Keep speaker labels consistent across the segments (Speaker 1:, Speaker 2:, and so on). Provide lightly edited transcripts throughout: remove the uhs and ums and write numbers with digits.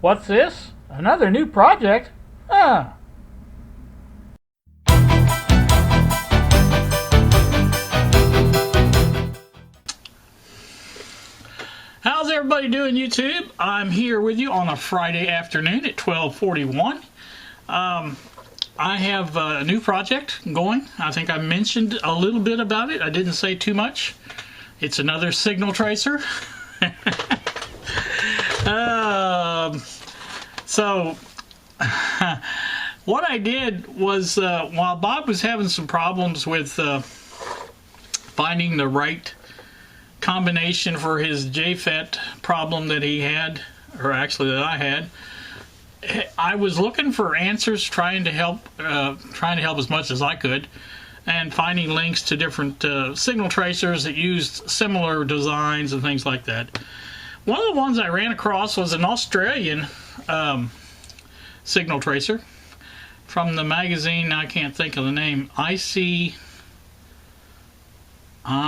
Speaker 1: What's this? Another new project? Huh. How's everybody doing, YouTube? I'm here with you on a Friday afternoon at 12:41. I have a new project going. I think I mentioned a little bit about it. I didn't say too much. It's another signal tracer. So what I did was while Bob was having some problems with finding the right combination for his JFET problem that he had, or actually that I had, I was looking for answers, trying to help as much as I could, and finding links to different signal tracers that used similar designs and things like that. One of the ones I ran across was an Australian signal tracer from the magazine. I can't think of the name. I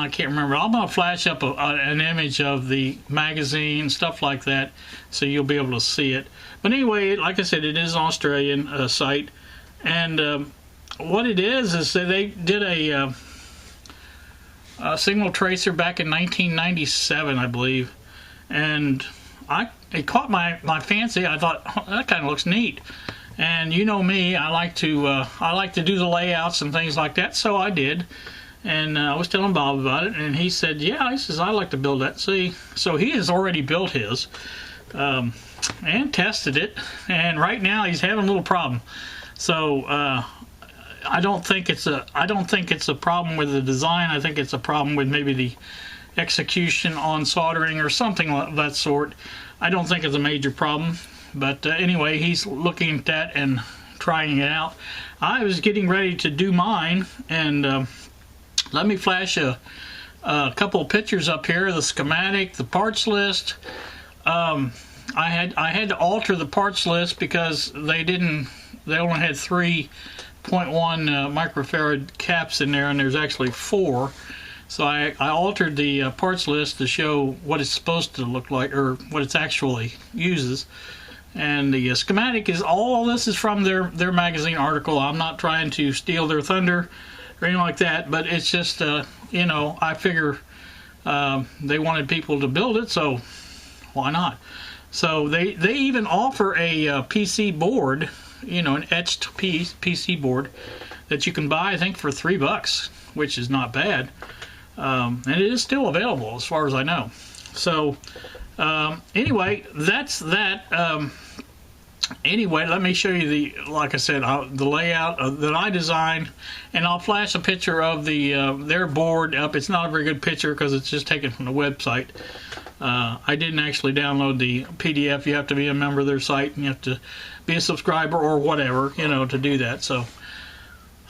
Speaker 1: can't remember. I'm going to flash up an image of the magazine, stuff like that, so you'll be able to see it. But anyway, like I said, it is an Australian site, and what it is that they did a signal tracer back in 1997, I believe, and it caught my fancy. I thought, oh, that kind of looks neat. And you know me, I like to do the layouts and things like that, so I did. And I was telling Bob about it, and he said, yeah, he says, I like to build that. See, so he has already built his and tested it, and right now he's having a little problem. So I don't think it's a problem with the design. I think it's a problem with maybe the execution on soldering or something of that sort. I don't think it's a major problem, but anyway, he's looking at that and trying it out. I was getting ready to do mine, and let me flash a couple of pictures up here, the schematic, the parts list. I had to alter the parts list because they only had 3.1 microfarad caps in there, and there's actually 4. So I altered the parts list to show what it's supposed to look like, or what it actually uses. And the schematic is all this is from their magazine article. I'm not trying to steal their thunder or anything like that, but it's just you know, I figure they wanted people to build it, so why not? So they even offer a PC board, you know, an etched PC board that you can buy, I think, for $3, which is not bad, and it is still available as far as I know. So anyway, that's that. Anyway, let me show you like I said, the layout that I designed, and I'll flash a picture of their board up. It's not a very good picture because it's just taken from the website. I didn't actually download the PDF. You have to be a member of their site, and you have to be a subscriber or whatever, you know, to do that. So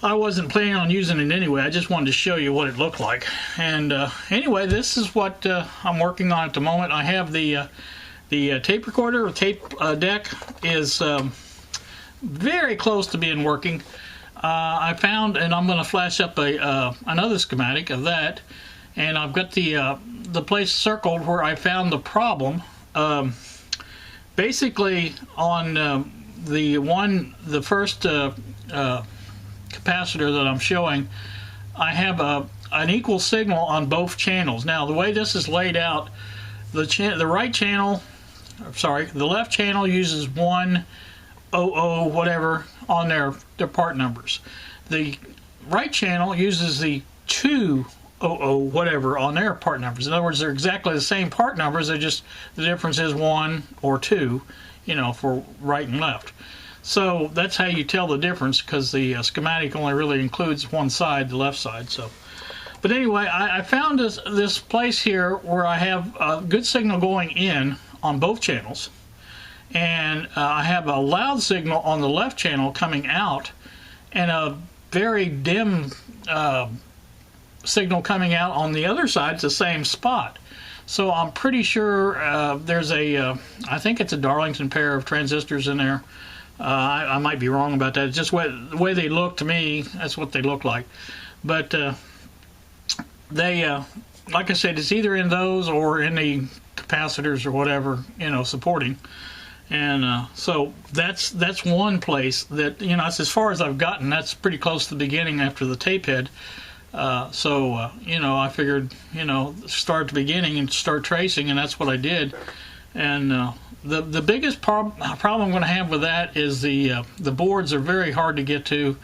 Speaker 1: I wasn't planning on using it anyway. I just wanted to show you what it looked like. And anyway, this is what I'm working on at the moment. I have the tape recorder or tape deck is very close to being working. I found, and I'm going to flash up another schematic of that, and I've got the place circled where I found the problem. Basically, on the first capacitor that I'm showing, I have an equal signal on both channels. Now, the way this is laid out, the right channel, sorry, the left channel uses 100 whatever on their part numbers. The right channel uses the 200 whatever on their part numbers. In other words, they're exactly the same part numbers. They're just, the difference is 1 or 2, you know, for right and left. So that's how you tell the difference, because the schematic only really includes one side, the left side. So, but anyway, I found this place here where I have a good signal going in on both channels, and I have a loud signal on the left channel coming out, and a very dim signal coming out on the other side. It's the same spot. So I'm pretty sure there's I think it's a Darlington pair of transistors in there. I might be wrong about that. It's just the way they look to me, that's what they look like. But they, like I said, it's either in those or in the capacitors or whatever, you know, supporting. And so that's one place that, you know, that's as far as I've gotten. That's pretty close to the beginning after the tape head. You know, I figured, you know, start at the beginning and start tracing, and that's what I did. And the biggest problem I'm going to have with that is the boards are very hard to get to.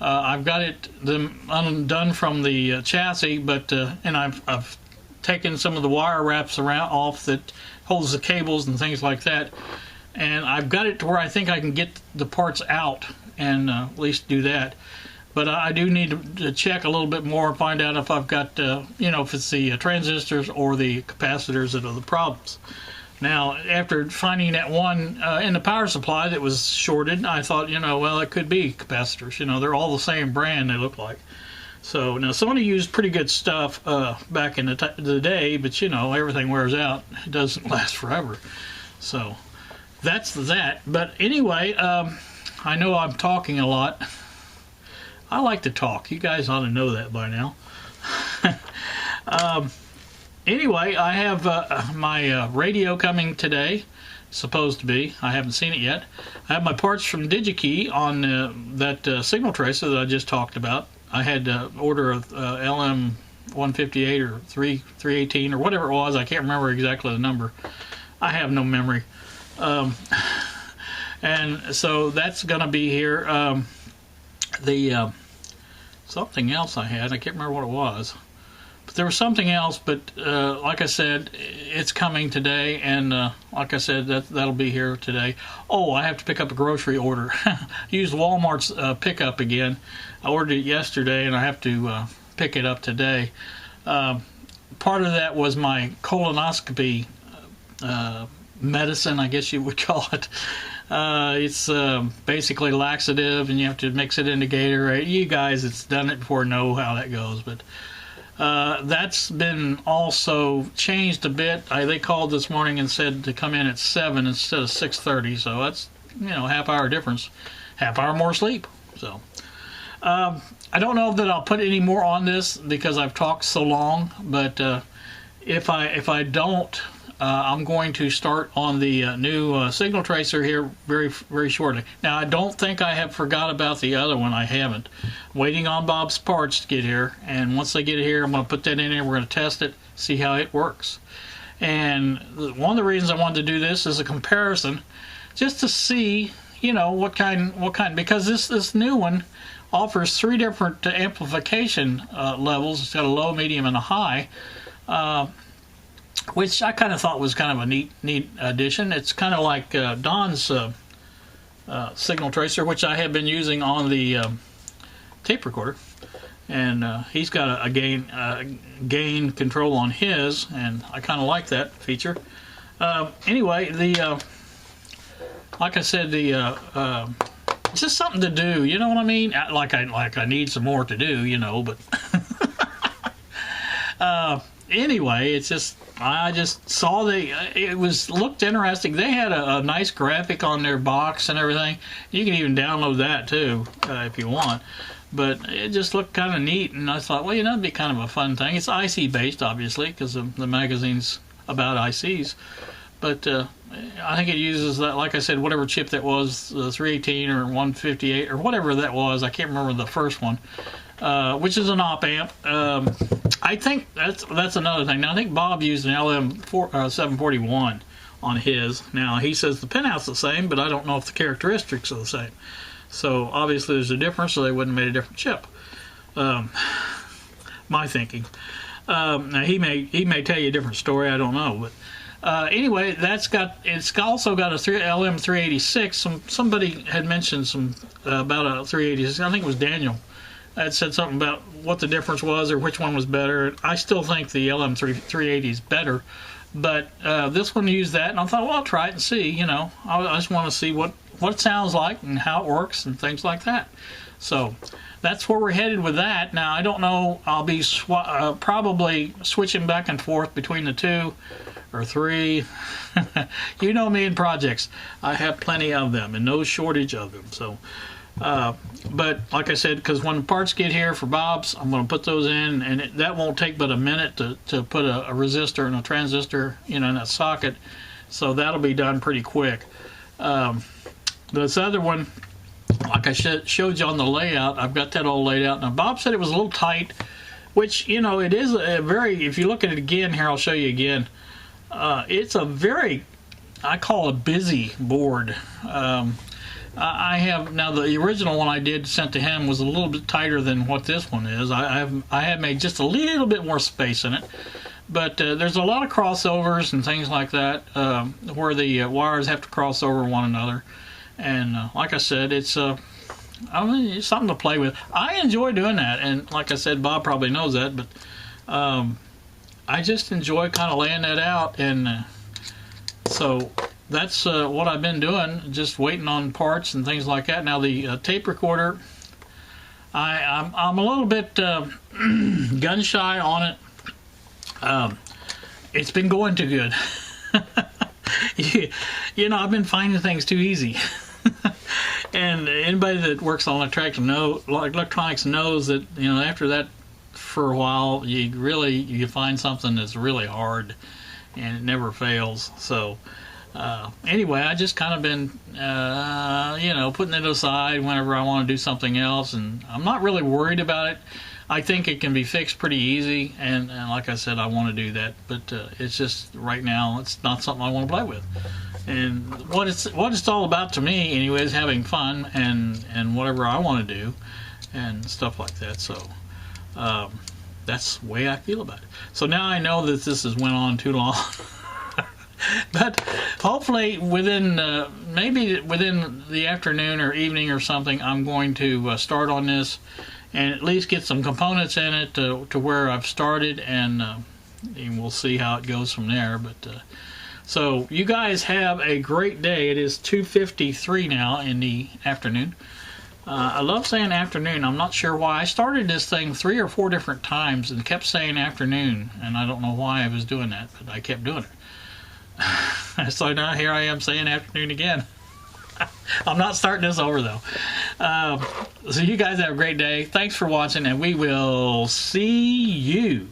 Speaker 1: I've got them undone from the chassis, but and I've taken some of the wire wraps off that holds the cables and things like that, and I've got it to where I think I can get the parts out and at least do that. But I do need to check a little bit more and find out if I've got, you know, if it's the transistors or the capacitors that are the problems. Now, after finding that one in the power supply that was shorted, I thought, you know, well, it could be capacitors. You know, they're all the same brand, they look like. So, now, Sony used pretty good stuff back in the day, but, you know, everything wears out. It doesn't last forever. So, that's that. But anyway, I know I'm talking a lot. I like to talk. You guys ought to know that by now. Anyway, I have my radio coming today. Supposed to be. I haven't seen it yet. I have my parts from DigiKey on that signal tracer that I just talked about. I had to order a LM158 or 318 or whatever it was. I can't remember exactly the number. I have no memory. And so that's going to be here. Something else I had, I can't remember what it was, but there was something else, but like I said, it's coming today, and like I said, that'll be here today. Oh, I have to pick up a grocery order. Used Walmart's pickup again. I ordered it yesterday, and I have to pick it up today. Part of that was my colonoscopy medicine, I guess you would call it. It's basically laxative, and you have to mix it into Gatorade. You guys that's done it before know how that goes, but that's been also changed a bit. They called this morning and said to come in at 7 instead of 6:30, so that's, you know, half-hour difference, half-hour more sleep. So I don't know that I'll put any more on this because I've talked so long, but if I don't, I'm going to start on the new signal tracer here very shortly. Now, I don't think I have forgot about the other one. I haven't. Waiting on Bob's parts to get here, and once they get it here, I'm going to put that in there. We're going to test it, see how it works. And one of the reasons I wanted to do this is a comparison, just to see, you know, what kind, because this new one offers 3 different amplification levels. It's got a low, medium, and a high. Which I kind of thought was kind of a neat addition. It's kind of like Don's signal tracer, which I have been using on the tape recorder, and he's got a gain control on his, and I kind of like that feature. Anyway, like I said, it's just something to do. You know what I mean? Like I need some more to do, you know, but. Anyway, it's just, I just saw it looked interesting. They had a nice graphic on their box and everything. You can even download that too if you want. But it just looked kind of neat, and I thought, well, you know, that'd be kind of a fun thing. It's IC based, obviously, because the magazine's about ICs. But I think it uses that, like I said, whatever chip that was, the 318 or 158 or whatever that was. I can't remember the first one. Which is an op-amp. I think that's another thing. Now, I think Bob used an LM741 on his. Now, he says the pinout's the same, but I don't know if the characteristics are the same. So, obviously, there's a difference, so they wouldn't have made a different chip. My thinking. Now, he may tell you a different story, I don't know. But anyway, it's also got a LM386. Somebody had mentioned about a 386. I think it was Daniel. That said something about what the difference was or which one was better. I still think the LM380 is better, but this one used that, and I thought, well, I'll try it and see. You know, I just want to see what it sounds like and how it works and things like that. So that's where we're headed with that. Now, I don't know. I'll be probably switching back and forth between the 2 or 3. You know me in projects. I have plenty of them and no shortage of them. So. But like I said, because when the parts get here for Bob's, I'm going to put those in, and that won't take but a minute to put a resistor and a transistor, you know, in that socket. So that'll be done pretty quick. This other one, like I showed you on the layout, I've got that all laid out. Now, Bob said it was a little tight, which, you know, it is a very, if you look at it again here, I'll show you again. It's a very, I call it a busy board. I have, now the original one I did sent to him was a little bit tighter than what this one is. I have made just a little bit more space in it. But there's a lot of crossovers and things like that where the wires have to cross over one another. And like I said, it's it's something to play with. I enjoy doing that, and like I said, Bob probably knows that, but I just enjoy kind of laying that out, and so that's what I've been doing, just waiting on parts and things like that. Now the tape recorder, I'm a little bit gun shy on it. It's been going too good. You know, I've been finding things too easy. And anybody that works on electronics knows that, you know, after that for a while, you find something that's really hard, and it never fails. So anyway, I just kind of been, you know, putting it aside whenever I want to do something else, and I'm not really worried about it. I think it can be fixed pretty easy, and like I said, I want to do that, but it's just right now it's not something I want to play with. And what it's all about to me, anyway, is having fun and whatever I want to do and stuff like that. So that's the way I feel about it. So now I know that this has went on too long. But hopefully maybe within the afternoon or evening or something, I'm going to start on this and at least get some components in it to where I've started, and we'll see how it goes from there. But so you guys have a great day. It is 2:53 now in the afternoon. I love saying afternoon. I'm not sure why. I started this thing 3 or 4 different times and kept saying afternoon, and I don't know why I was doing that, but I kept doing it. So now here I am saying afternoon again. I'm not starting this over though. So you guys have a great day. Thanks for watching, and we will see you